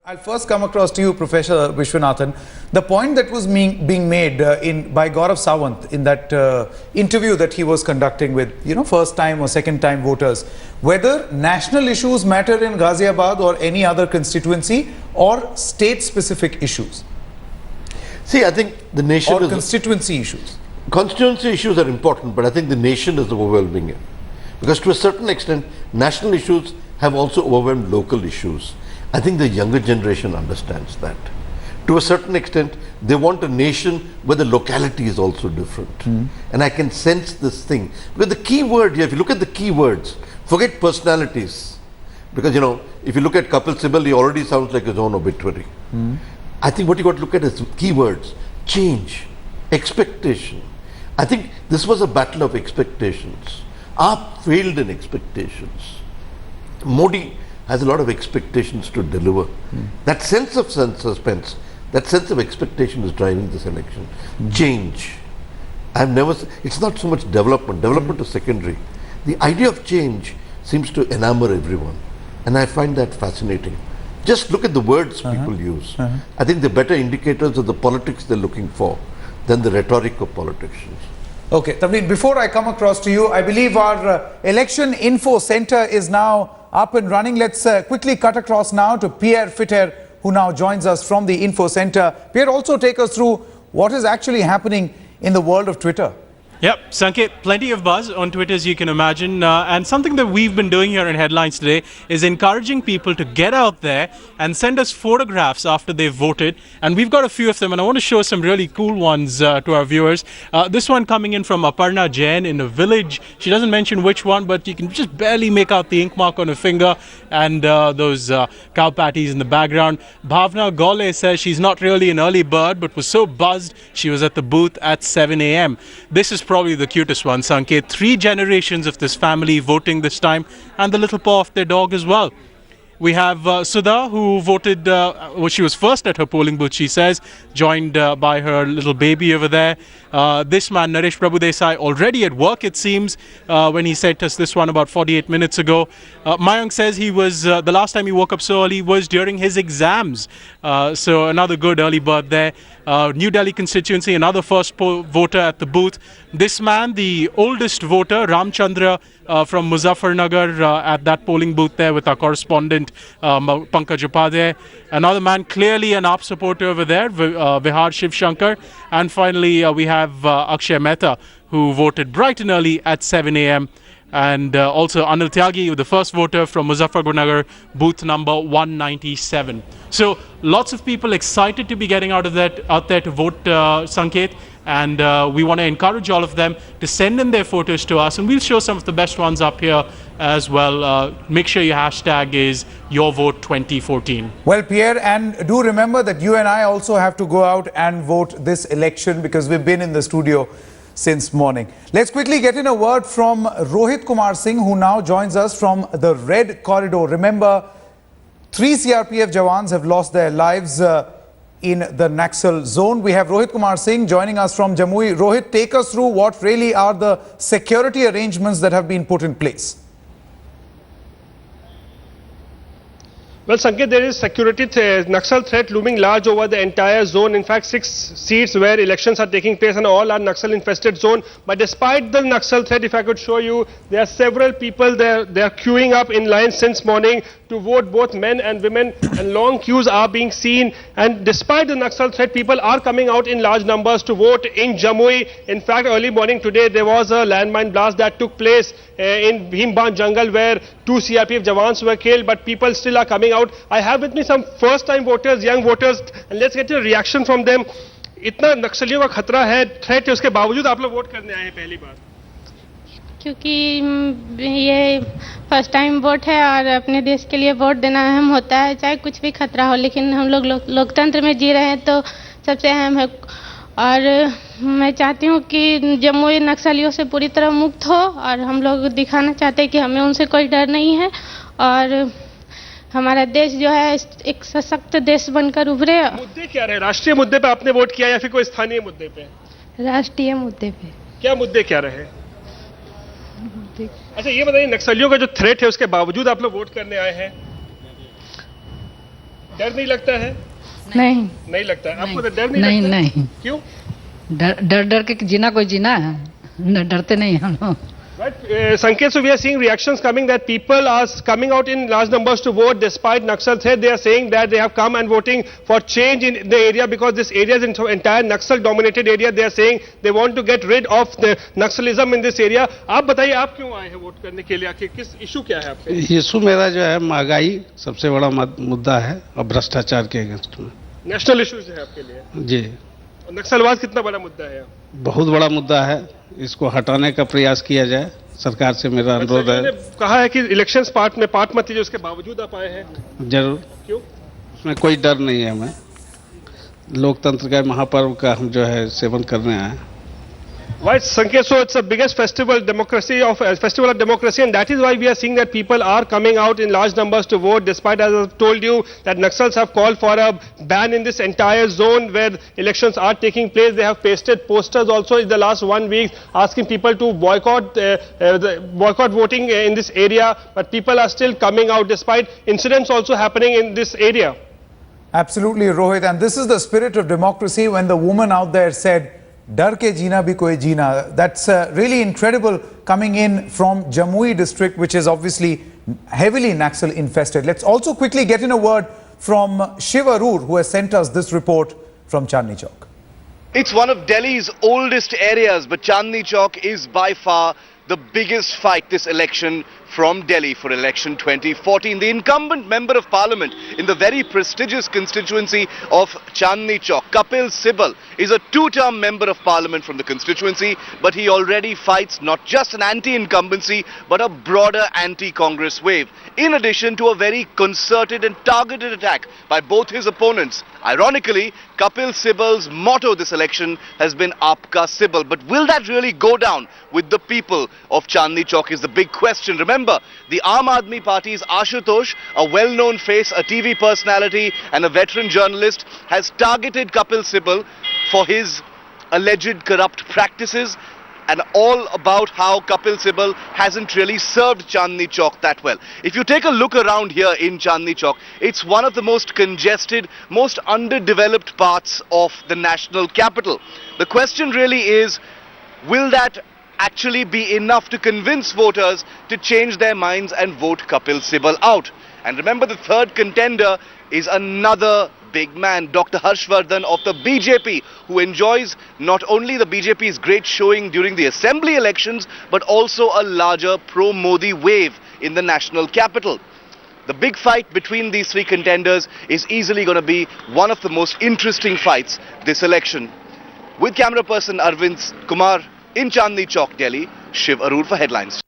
I'll first come across to you, Professor Vishwanathan. The point that was being made by Gaurav Sawant in that interview that he was conducting with, first time or second time voters, whether national issues matter in Ghaziabad or any other constituency or state specific issues. See, I think the nation or constituency issues. Constituency issues are important, but I think the nation is overwhelming it. Because to a certain extent, national issues have also overwhelmed local issues. I think the younger generation understands that. To a certain extent, they want a nation where the locality is also different. And I can sense this thing. Because the key word here, if you look at the key words, forget personalities. Because, if you look at Kapil Sibal, he already sounds like his own obituary. I think what you got to look at is key words. Change, expectation. I think this was a battle of expectations. AAP failed in expectations. Modi has a lot of expectations to deliver. That sense of suspense, that sense of expectation is driving this election. Change. It's not so much development. Development is secondary. The idea of change seems to enamor everyone. And I find that fascinating. Just look at the words people use. I think they're better indicators of the politics they're looking for than the rhetoric of politicians. Okay, Tavleen, before I come across to you, I believe our election info center is now up and running. Let's quickly cut across now to Pierre Fitter, who now joins us from the info center. Pierre, also take us through what is actually happening in the world of Twitter. Yep, Sanket, plenty of buzz on Twitter, as you can imagine. And something that we've been doing here in Headlines today is encouraging people to get out there and send us photographs after they've voted. And we've got a few of them, and I want to show some really cool ones to our viewers. This one coming in from Aparna Jain in a village. She doesn't mention which one, but you can just barely make out the ink mark on her finger and those cow patties in the background. Bhavna Gole says she's not really an early bird, but was so buzzed she was at the booth at 7 a.m. This is probably the cutest one, Sanket. 3 generations of this family voting this time, and the little paw of their dog as well. We have Sudha, who voted, she was first at her polling booth, she says, joined by her little baby over there. This man, Naresh Prabhudesai, already at work, it seems, when he sent us this one about 48 minutes ago. Mayank says he was, the last time he woke up so early was during his exams. So another good early bird there. New Delhi constituency, another first voter at the booth. This man, the oldest voter, Ramchandra from Muzaffarnagar, at that polling booth there with our correspondent Pankaj Upadhyay. Another man, clearly an AAP supporter over there, Vihar Shiv Shankar. And finally, we have Akshay Mehta, who voted bright and early at 7 a.m. And also Anil Tyagi, the first voter from Muzaffarnagar, booth number 197. So lots of people excited to be getting out there to vote, Sanket. And we want to encourage all of them to send in their photos to us. And we'll show some of the best ones up here as well. Make sure your hashtag is YourVote2014. Well, Pierre, and do remember that you and I also have to go out and vote this election because we've been in the studio since morning. Let's quickly get in a word from Rohit Kumar Singh, who now joins us from the Red Corridor. Remember, 3 CRPF Jawans have lost their lives in the Naxal zone. We have Rohit Kumar Singh joining us from Jamui. Rohit, take us through what really are the security arrangements that have been put in place. Well, Sanket, there is security Naxal threat looming large over the entire zone. In fact, 6 seats where elections are taking place and all are Naxal infested zone. But despite the Naxal threat, if I could show you, there are several people there. They are queuing up in line since morning to vote, both men and women, and long queues are being seen. And despite the Naxal threat, people are coming out in large numbers to vote in Jamui. In fact, early morning today, there was a landmine blast that took place in Bhimban jungle where 2 CRPF Jawans were killed, but people still are coming out. I have with me some first-time voters, young voters, and let's get a reaction from them. इतना नक्सलियों का खतरा है, threat है, उसके बावजूद आप लोग वोट करने आए हैं पहली बार? क्योंकि ये फर्स्ट टाइम वोट है और अपने देश के लिए वोट देना अहम होता है, चाहे कुछ भी खतरा हो, लेकिन हम लोग लोकतंत्र में जी रहे हैं तो सबसे अहम है। और मैं चाहती हूँ कि जमुई नक्सलियों से पूरी तरह मुक्त हो और हम लोग दिखाना चाहते हैं कि हमें उनसे कोई डर नहीं है और हमारा देश जो है एक सशक्त देश बनकर उभरे। मुद्दे क्या रहे? राष्ट्रीय मुद्दे पे आपने वोट किया या फिर कोई स्थानीय मुद्दे पे? राष्ट्रीय मुद्दे पे। क्या मुद्दे क्या रहे? अच्छा ये बताइए, नक्सलियों का जो थ्रेट है उसके बावजूद आप लोग वोट करने आए हैं? डर नहीं लगता है? नहीं नहीं लगता है आपको? तो डर नहीं नहीं लगता है? नहीं क्यों? डर डर के जीना कोई जीना है डरते नहीं हम लोग Right. Sanket, so we are seeing reactions coming that people are coming out in large numbers to vote despite Naxal threat. They are saying that they have come and voting for change in the area because this area is an entire Naxal dominated area. They are saying they want to get rid of the Naxalism in this area. आप बताइए आप क्यों आए हैं vote करने के लिए? आखिर किस इशू क्या है आपके? इशू मेरा जो है महंगाई सबसे बड़ा मुद्दा है और भ्रष्टाचार के अगेंस्ट में। नेशनल इश्यूज है आपके लिए? जी। और नक्सलवाद कितना बड़ा मुद्दा है? बहुत बड़ा मुद्दा है, इसको हटाने का प्रयास किया जाए, सरकार से मेरा अनुरोध है। कहा है कि इलेक्शंस पार्ट मत लीजिए, उसके बावजूद आप आए हैं। जरूर। क्यों? उसमें कोई डर नहीं है, हमें लोकतंत्र का महापर्व का हम जो है सेवन करने आए। Right, Sanket, so it's the biggest festival of democracy, and that is why we are seeing that people are coming out in large numbers to vote, despite, as I've told you, that Naxals have called for a ban in this entire zone where elections are taking place. They have pasted posters also in the last 1 week asking people to boycott voting in this area, but people are still coming out despite incidents also happening in this area. Absolutely, Rohit, and this is the spirit of democracy when the woman out there said, Dar ke jeena bhi koi jeena. That's really incredible coming in from Jamui district, which is obviously heavily Naxal infested. Let's also quickly get in a word from Shiv Vishwanathan, who has sent us this report from Chandni Chowk. It's one of Delhi's oldest areas, but Chandni Chowk is by far the biggest fight this election from Delhi for election 2014. The incumbent member of parliament in the very prestigious constituency of Chandni Chowk, Kapil Sibal, is a two-term member of parliament from the constituency, but he already fights not just an anti-incumbency but a broader anti-Congress wave, in addition to a very concerted and targeted attack by both his opponents. Ironically, Kapil Sibal's motto this election has been Aapka Sibal. But will that really go down with the people of Chandni Chowk is the big question. Remember, the Aam Aadmi Party's Ashutosh, a well-known face, a TV personality and a veteran journalist, has targeted Kapil Sibal for his alleged corrupt practices and all about how Kapil Sibal hasn't really served Chandni Chowk that well. If you take a look around here in Chandni Chowk, it's one of the most congested, most underdeveloped parts of the national capital. The question really is, will that actually be enough to convince voters to change their minds and vote Kapil Sibal out? And remember, the third contender is another big man, Dr. Harshvardhan of the BJP, who enjoys not only the BJP's great showing during the assembly elections, but also a larger pro-Modi wave in the national capital. The big fight between these three contenders is easily going to be one of the most interesting fights this election. With camera person Arvind Kumar in Chandni Chowk, Delhi, Shiv Vishwanathan for Headlines.